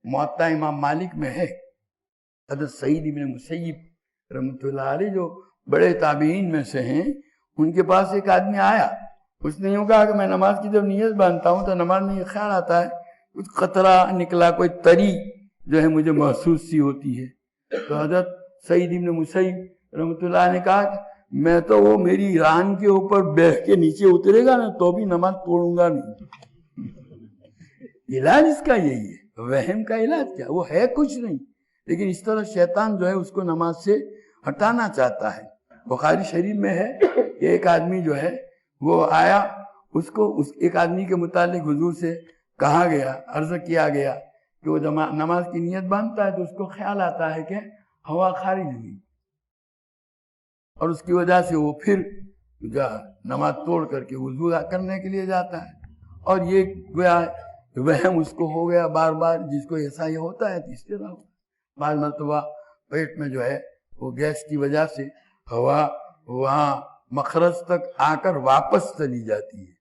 मुअत्ता इमाम मालिक में है, हज़रत सईद इब्न मुसय्यिब रहमतुल्लाह अलैह जो बड़े ताबीन में से हैं, उनके पास एक आदमी आया। उसने यूँ कहा कि मैं नमाज की जब नियत बांधता हूँ तो नमाज में ये ख्याल आता है कुछ कतरा निकला, कोई तरी जो है मुझे महसूस सी होती है। तो हज़रत सईद इब्न मुसय्यिब रहमतुल्लाह ने कहा कि मैं तो वो मेरी रान के ऊपर बह के नीचे उतरेगा ना तो भी नमाज तोड़ूंगा नहीं। इलाज इसका यही है, वहम का इलाज क्या, वो है कुछ नहीं, लेकिन इस तरह शैतान जो है उसको नमाज से हटाना चाहता है। बुखारी शरीफ में है कि एक आदमी जो है वो आया, उसको एक आदमी के मुतालिक हुजूर से कहा गया, अर्ज किया गया कि वो नमाज की नियत बांधता है तो उसको ख्याल आता है कि हवा खारिज हुई, और उसकी वजह से वो फिर नमाज तोड़ करके वुजू करने के लिए जाता है, और ये वहम उसको हो गया बार बार। जिसको ऐसा ये होता है तो इस तरह बार मरतबा पेट में जो है वो गैस की वजह से हवा वहाँ मखरज तक आकर वापस चली जाती है,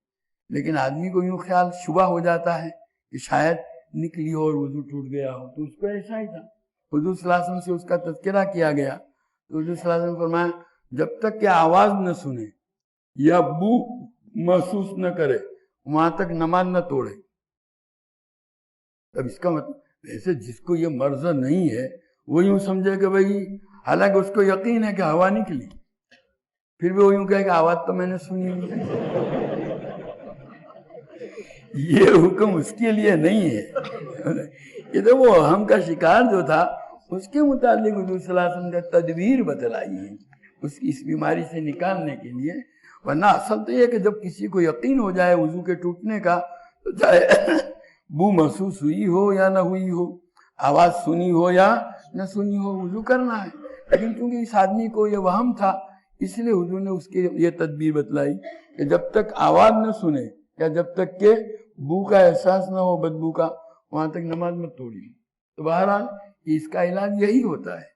लेकिन आदमी को यूँ ख्याल शुबा हो जाता है कि शायद निकली हो और वुजू टूट गया हो। तो उसको ऐसा ही था। हुजूर सल्लल्लाहु अलैहि वसल्लम से उसका तज़किरा किया गया तो हुजूर सल्लल्लाहु अलैहि वसल्लम फरमाया, जब तक कि आवाज न सुने या बू महसूस न करे वहां तक नमाज न तोड़े। अब इसका मतलब ऐसे जिसको ये मर्ज नहीं है वो यूं समझे कि भाई, हालांकि उसको यकीन है कि हवा निकली, फिर भी वो यूं कहे कि आवाज तो मैंने सुनी नहीं। ये हुक्म उसके लिए नहीं है। ये तो वो अहम का शिकार जो था उसके मुतालिक हुजूर सल्लल्लाहु अलैहि वसल्लम ने तदबीर बतलाई है उसकी इस बीमारी से निकालने के लिए। वरना असल तो ये कि जब किसी को यकीन हो जाए वजू के टूटने का, तो चाहे बू महसूस हुई हो या ना हुई हो, आवाज सुनी हो या न सुनी हो, वजू करना है। लेकिन क्योंकि इस आदमी को ये वहम था, इसलिए हुजूर ने उसके ये तदबीर बतलाई कि जब तक आवाज न सुने या जब तक के बू का एहसास न हो, बदबू का, वहां तक नमाज मत तोड़िए। तो बहरहाल इसका इलाज यही होता है।